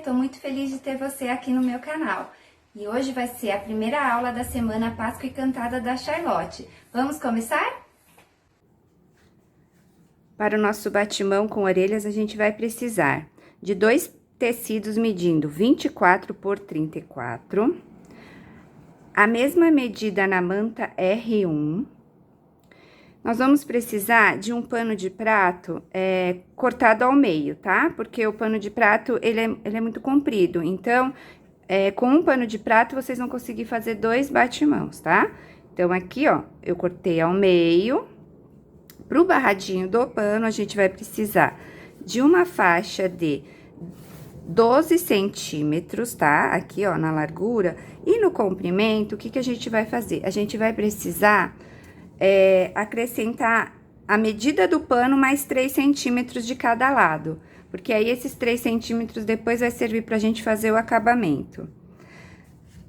Tô muito feliz de ter você aqui no meu canal. E hoje vai ser a primeira aula da semana Páscoa e Cantada da Charlotte. Vamos começar? Para o nosso batimão com orelhas, a gente vai precisar de 2 tecidos medindo 24 por 34, a mesma medida na manta R1. Nós vamos precisar de um pano de prato cortado ao meio, tá? Porque o pano de prato, ele é muito comprido. Então, com um pano de prato, vocês vão conseguir fazer 2 batimãos, tá? Então, aqui, ó, eu cortei ao meio. Pro barradinho do pano, a gente vai precisar de uma faixa de 12 centímetros, tá? Aqui, ó, na largura. E no comprimento, o que a gente vai fazer? A gente vai precisar acrescentar a medida do pano mais 3 centímetros de cada lado, porque aí esses 3 centímetros depois vai servir pra gente fazer o acabamento.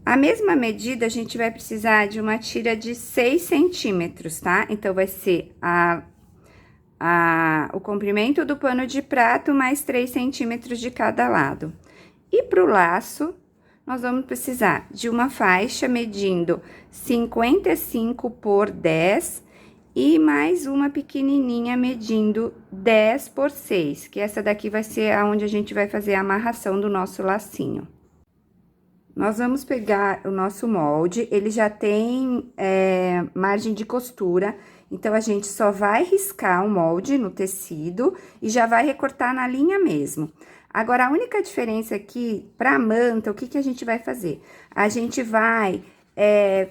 A mesma medida, a gente vai precisar de uma tira de 6 centímetros, tá? Então, vai ser o comprimento do pano de prato mais 3 centímetros de cada lado. E pro laço, nós vamos precisar de uma faixa medindo 55 por 10 e mais uma pequenininha medindo 10 por 6, que essa daqui vai ser aonde a gente vai fazer a amarração do nosso lacinho. Nós vamos pegar o nosso molde, ele já tem margem de costura, então a gente só vai riscar o molde no tecido e já vai recortar na linha mesmo. Agora, a única diferença aqui, pra manta, o que a gente vai fazer? A gente vai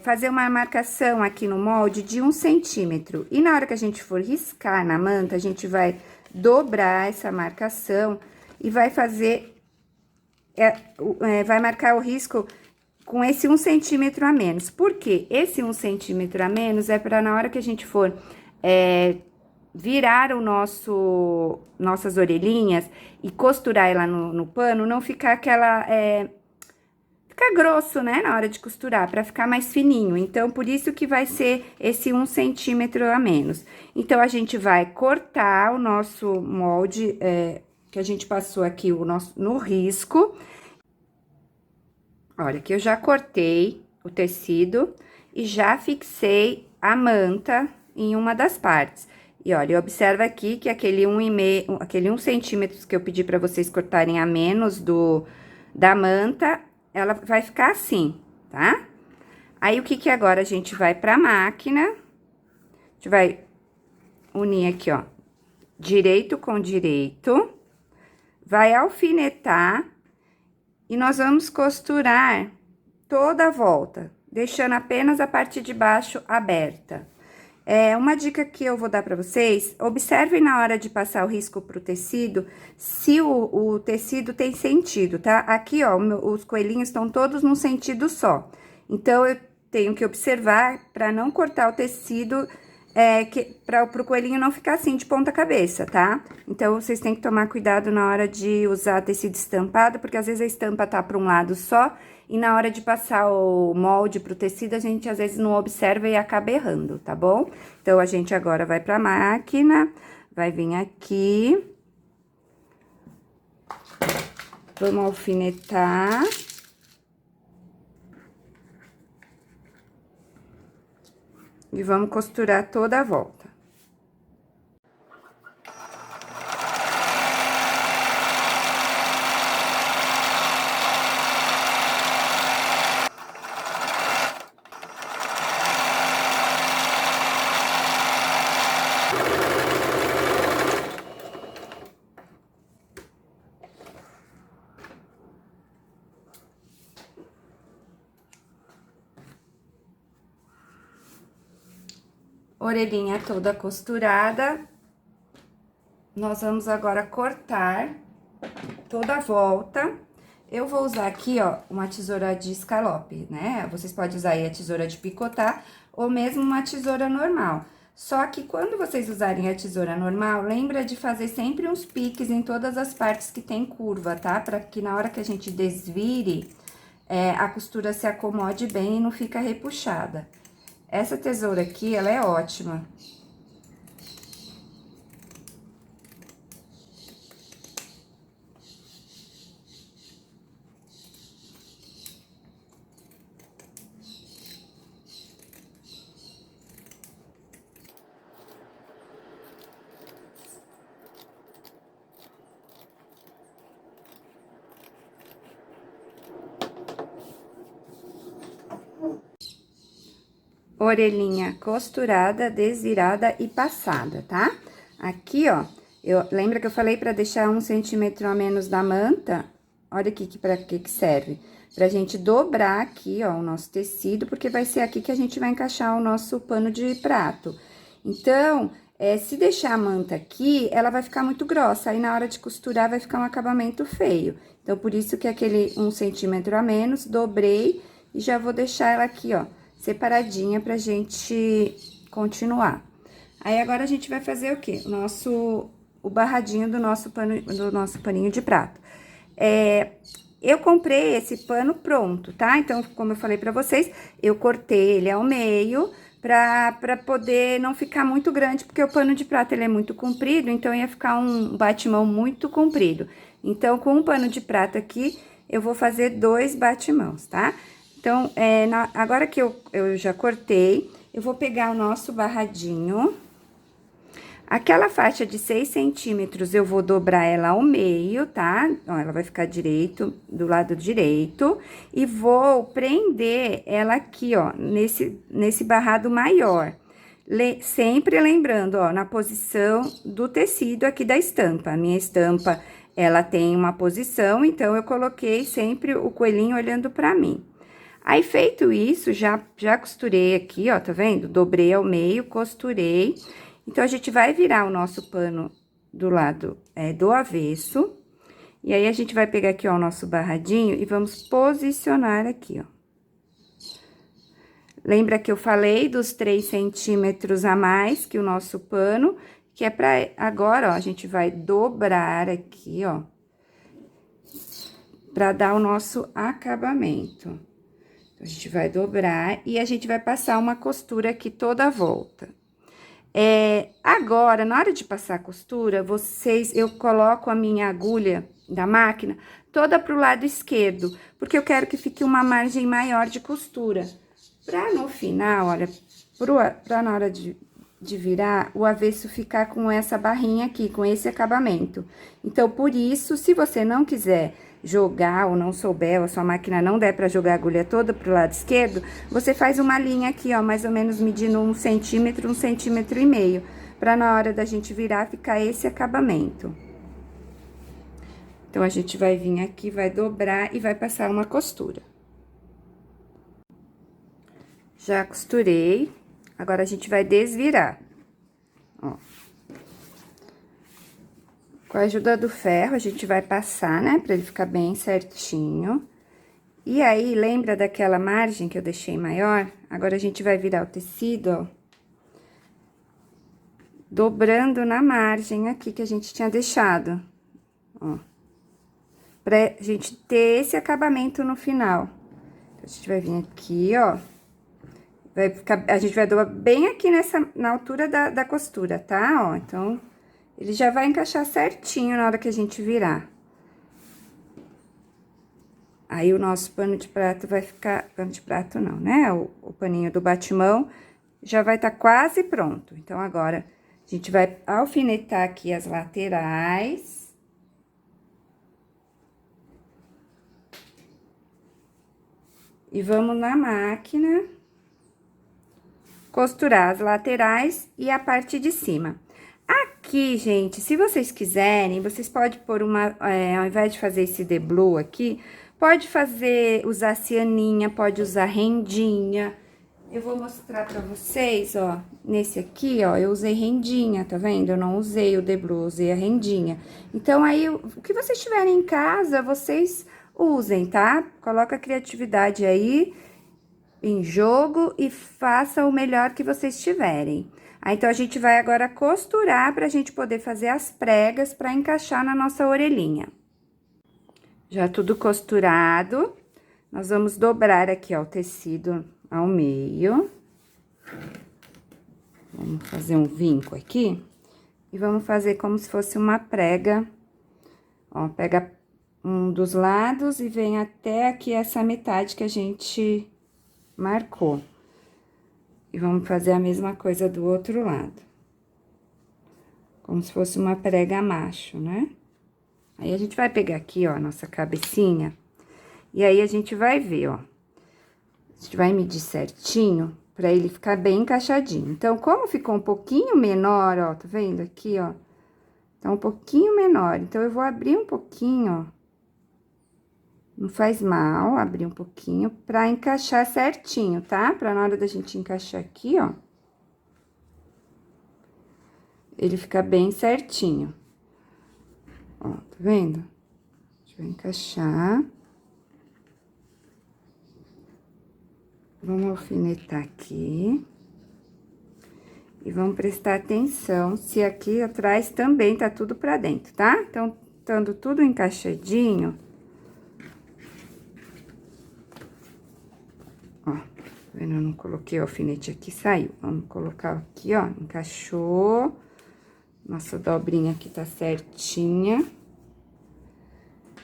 fazer uma marcação aqui no molde de 1 centímetro. E na hora que a gente for riscar na manta, a gente vai dobrar essa marcação e vai fazer, vai marcar o risco com esse 1 centímetro a menos. Por quê? Esse 1 centímetro a menos é para na hora que a gente for virar nossas orelhinhas e costurar ela no pano, não ficar aquela, ficar grosso, né, na hora de costurar, para ficar mais fininho. Então, por isso que vai ser esse 1 centímetro a menos. Então, a gente vai cortar o nosso molde, que a gente passou aqui no risco. Olha, que eu já cortei o tecido e já fixei a manta em uma das partes. E olha, observa aqui que aquele 1 centímetro que eu pedi para vocês cortarem a menos da manta, ela vai ficar assim, tá? Aí, o que agora a gente vai pra máquina, a gente vai unir aqui, ó, direito com direito, vai alfinetar e nós vamos costurar toda a volta, deixando apenas a parte de baixo aberta. Uma dica que eu vou dar pra vocês, observem na hora de passar o risco pro tecido, se o tecido tem sentido, tá? Aqui, ó, os coelhinhos estão todos num sentido só. Então, eu tenho que observar pra não cortar o tecido, pro coelhinho não ficar assim de ponta cabeça, tá? Então, vocês têm que tomar cuidado na hora de usar tecido estampado, porque às vezes a estampa tá pra um lado só, e na hora de passar o molde pro tecido, a gente às vezes não observa e acaba errando, tá bom? Então, a gente agora vai pra máquina, vai vir aqui. Vamos alfinetar. E vamos costurar toda a volta. Orelhinha toda costurada, nós vamos agora cortar toda a volta. Eu vou usar aqui, ó, uma tesoura de escalope, né? Vocês podem usar aí a tesoura de picotar ou mesmo uma tesoura normal. Só que quando vocês usarem a tesoura normal, lembra de fazer sempre uns piques em todas as partes que tem curva, tá? Pra que na hora que a gente desvire, a costura se acomode bem e não fica repuxada. Essa tesoura aqui, ela é ótima. orelhinha costurada, desvirada e passada, tá? Aqui, ó, lembra que eu falei pra deixar 1 centímetro a menos da manta? Olha aqui pra que serve. Pra gente dobrar aqui, ó, o nosso tecido, porque vai ser aqui que a gente vai encaixar o nosso pano de prato. Então, se deixar a manta aqui, ela vai ficar muito grossa, aí na hora de costurar vai ficar um acabamento feio. Então, por isso que aquele 1 centímetro a menos, dobrei e já vou deixar ela aqui, ó, separadinha pra gente continuar. Aí, agora a gente vai fazer o quê? O barradinho do nosso paninho de prato. Eu comprei esse pano pronto, tá? Então, como eu falei pra vocês, eu cortei ele ao meio pra poder não ficar muito grande, porque o pano de prato, ele é muito comprido, então ia ficar um batimão muito comprido. Então, com um pano de prato aqui, eu vou fazer 2 batimãos, tá? Então, agora que eu já cortei, eu vou pegar o nosso barradinho. Aquela faixa de 6 centímetros, eu vou dobrar ela ao meio, tá? Ó, ela vai ficar do lado direito. E vou prender ela aqui, ó, nesse barrado maior. Sempre lembrando, ó, na posição do tecido aqui da estampa. A minha estampa, ela tem uma posição, então, eu coloquei sempre o coelhinho olhando pra mim. Aí, feito isso, já costurei aqui, ó, tá vendo? Dobrei ao meio, costurei. Então, a gente vai virar o nosso pano do lado do avesso. E aí, a gente vai pegar aqui, ó, o nosso barradinho e vamos posicionar aqui, ó. Lembra que eu falei dos 3 centímetros a mais que o nosso pano, que é pra agora, ó, a gente vai dobrar aqui, ó, pra dar o nosso acabamento. Então, a gente vai dobrar e a gente vai passar uma costura aqui toda a volta. Agora, na hora de passar a costura, eu coloco a minha agulha da máquina toda pro lado esquerdo, porque eu quero que fique uma margem maior de costura. Pra no final, olha, pra na hora de virar, o avesso ficar com essa barrinha aqui, com esse acabamento. Então, por isso, se você não quiser jogar ou não souber, ou a sua máquina não der pra jogar a agulha toda pro lado esquerdo, você faz uma linha aqui, ó, mais ou menos medindo 1 centímetro, 1,5 centímetros, pra na hora da gente virar ficar esse acabamento. Então, a gente vai vir aqui, vai dobrar e vai passar uma costura. Já costurei, agora a gente vai desvirar, ó. Com a ajuda do ferro, a gente vai passar, né, pra ele ficar bem certinho. E aí, lembra daquela margem que eu deixei maior? Agora, a gente vai virar o tecido, ó, dobrando na margem aqui que a gente tinha deixado, ó. Pra gente ter esse acabamento no final. Então, a gente vai vir aqui, ó. A gente vai dobrar bem aqui na altura da costura, tá? Ó, então, ele já vai encaixar certinho na hora que a gente virar. Aí, o nosso pano de prato vai ficar... Pano de prato não, né? O paninho do batimão já vai estar quase pronto. Então, agora, a gente vai alfinetar aqui as laterais. E vamos na máquina costurar as laterais e a parte de cima. Aqui, gente, se vocês quiserem, vocês podem pôr ao invés de fazer esse deblu aqui, pode usar cianinha, pode usar rendinha. Eu vou mostrar pra vocês, ó, nesse aqui, ó, eu usei rendinha, tá vendo? Eu não usei o deblu, usei a rendinha. Então, aí, o que vocês tiverem em casa, vocês usem, tá? Coloca a criatividade aí em jogo e faça o melhor que vocês tiverem. Aí, então, a gente vai agora costurar pra gente poder fazer as pregas pra encaixar na nossa orelhinha. Já tudo costurado, nós vamos dobrar aqui, ó, o tecido ao meio. Vamos fazer um vinco aqui e vamos fazer como se fosse uma prega. Ó, pega um dos lados e vem até aqui essa metade que a gente marcou. E vamos fazer a mesma coisa do outro lado. Como se fosse uma prega macho, né? Aí, a gente vai pegar aqui, ó, a nossa cabecinha. E aí, a gente vai ver, ó. A gente vai medir certinho pra ele ficar bem encaixadinho. Então, como ficou um pouquinho menor, ó, tá vendo aqui, ó? Tá um pouquinho menor, então, eu vou abrir um pouquinho, ó. Não faz mal abrir um pouquinho pra encaixar certinho, tá? Pra na hora da gente encaixar aqui, ó. Ele fica bem certinho. Ó, tá vendo? Deixa eu encaixar. Vamos alfinetar aqui. E vamos prestar atenção se aqui atrás também tá tudo pra dentro, tá? Então, estando tudo encaixadinho. Ó, tá vendo? Eu não coloquei o alfinete aqui, saiu. Vamos colocar aqui, ó, encaixou. Nossa dobrinha aqui tá certinha.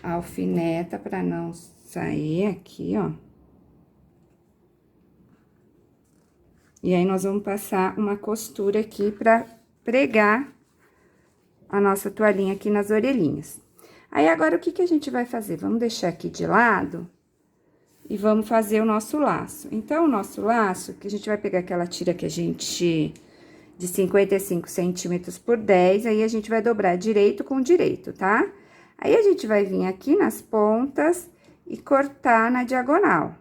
A alfineta pra não sair aqui, ó. E aí, nós vamos passar uma costura aqui pra pregar a nossa toalhinha aqui nas orelhinhas. Aí, agora, o que que a gente vai fazer? Vamos deixar aqui de lado e vamos fazer o nosso laço. Então, o nosso laço, que a gente vai pegar aquela tira que a gente... de 55 centímetros por 10, aí a gente vai dobrar direito com direito, tá? Aí, a gente vai vir aqui nas pontas e cortar na diagonal.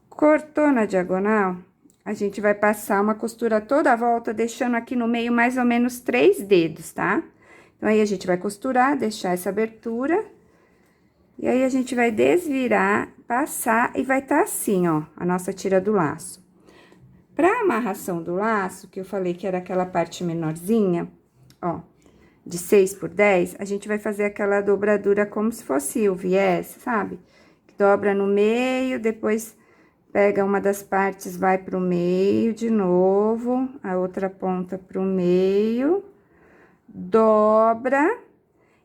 Cortou na diagonal, a gente vai passar uma costura toda a volta, deixando aqui no meio mais ou menos 3 dedos, tá? Então, aí, a gente vai costurar, deixar essa abertura. E aí, a gente vai desvirar, passar e vai tá assim, ó, a nossa tira do laço. Pra amarração do laço, que eu falei que era aquela parte menorzinha, ó, de 6 por 10, a gente vai fazer aquela dobradura como se fosse o viés, sabe? Dobra no meio, depois... Pega uma das partes, vai pro meio de novo, a outra ponta pro meio, dobra,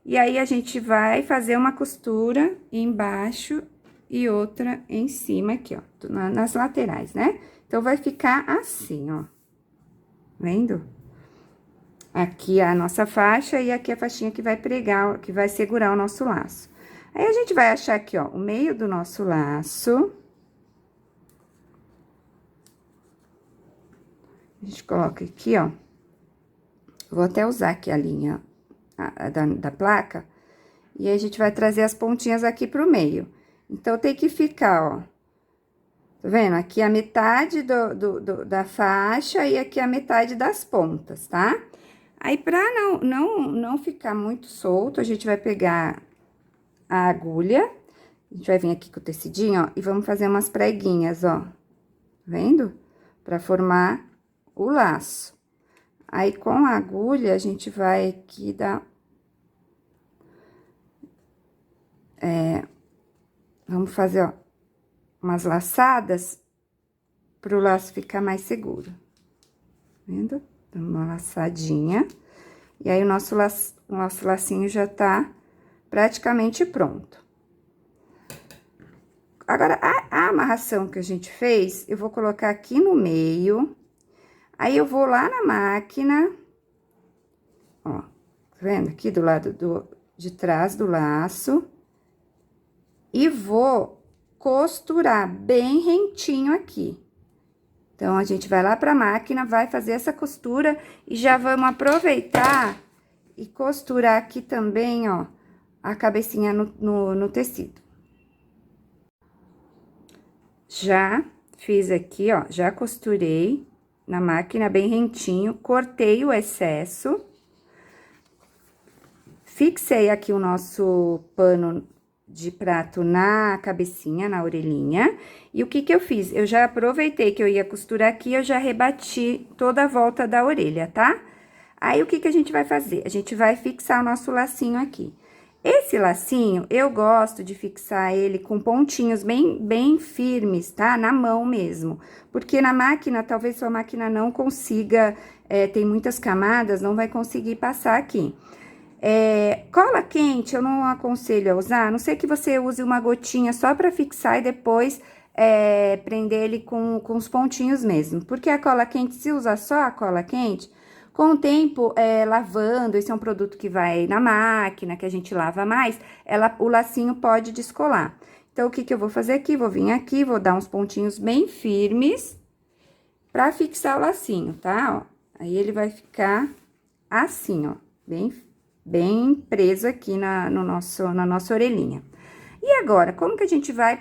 e aí a gente vai fazer uma costura embaixo e outra em cima aqui, ó, nas laterais, né? Então, vai ficar assim, ó, vendo? Aqui a nossa faixa e aqui a faixinha que vai pregar, que vai segurar o nosso laço. Aí, a gente vai achar aqui, ó, o meio do nosso laço. A gente coloca aqui, ó. Vou até usar aqui a linha da placa. E aí, a gente vai trazer as pontinhas aqui pro meio. Então, tem que ficar, ó. Tá vendo? Aqui a metade da faixa e aqui a metade das pontas, tá? Aí, pra não ficar muito solto, a gente vai pegar a agulha. A gente vai vir aqui com o tecidinho, ó. E vamos fazer umas preguinhas, ó. Tá vendo? Pra formar... o laço. Aí, com a agulha, a gente vai aqui dar... vamos fazer, ó, umas laçadas pro laço ficar mais seguro. Vendo? Dando uma laçadinha. E aí, o nosso lacinho já tá praticamente pronto. Agora, a amarração que a gente fez, eu vou colocar aqui no meio... Aí, eu vou lá na máquina, ó, tá vendo? Aqui do lado de trás do laço. E vou costurar bem rentinho aqui. Então, a gente vai lá pra máquina, vai fazer essa costura e já vamos aproveitar e costurar aqui também, ó, a cabecinha no tecido. Já fiz aqui, ó, já costurei na máquina bem rentinho, cortei o excesso, fixei aqui o nosso pano de prato na cabecinha, na orelhinha, e o que que eu fiz? Eu já aproveitei que eu ia costurar aqui, eu já rebati toda a volta da orelha, tá? Aí, o que que a gente vai fazer? A gente vai fixar o nosso lacinho aqui. Esse lacinho, eu gosto de fixar ele com pontinhos bem firmes, tá? Na mão mesmo. Porque na máquina, talvez sua máquina não consiga, tem muitas camadas, não vai conseguir passar aqui. Cola quente, eu não aconselho a usar, a não ser que você use uma gotinha só pra fixar e depois prender ele com os pontinhos mesmo. Porque a cola quente, se usar só a cola quente... Com o tempo, lavando, esse é um produto que vai na máquina, que a gente lava mais, o lacinho pode descolar. Então, o que que eu vou fazer aqui? Vou vir aqui, vou dar uns pontinhos bem firmes pra fixar o lacinho, tá? Ó, aí, ele vai ficar assim, ó, bem preso aqui na nossa orelhinha. E agora, como que a gente vai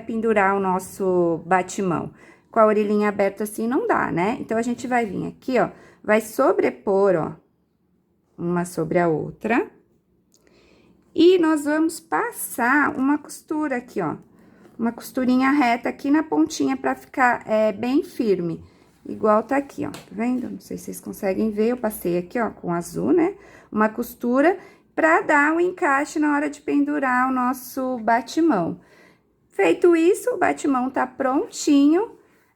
pendurar o nosso batimão? Com a orelhinha aberta assim, não dá, né? Então, a gente vai vir aqui, ó, vai sobrepor, ó, uma sobre a outra. E nós vamos passar uma costura aqui, ó, uma costurinha reta aqui na pontinha pra ficar bem firme. Igual tá aqui, ó, tá vendo? Não sei se vocês conseguem ver, eu passei aqui, ó, com azul, né? Uma costura pra dar o encaixe na hora de pendurar o nosso batimão. Feito isso, o batimão tá prontinho.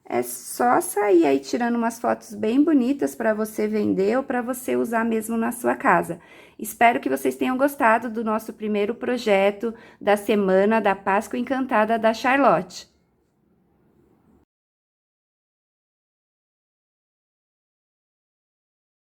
É só sair aí tirando umas fotos bem bonitas para você vender ou para você usar mesmo na sua casa. Espero que vocês tenham gostado do nosso primeiro projeto da Semana da Páscoa Encantada da Charlotte.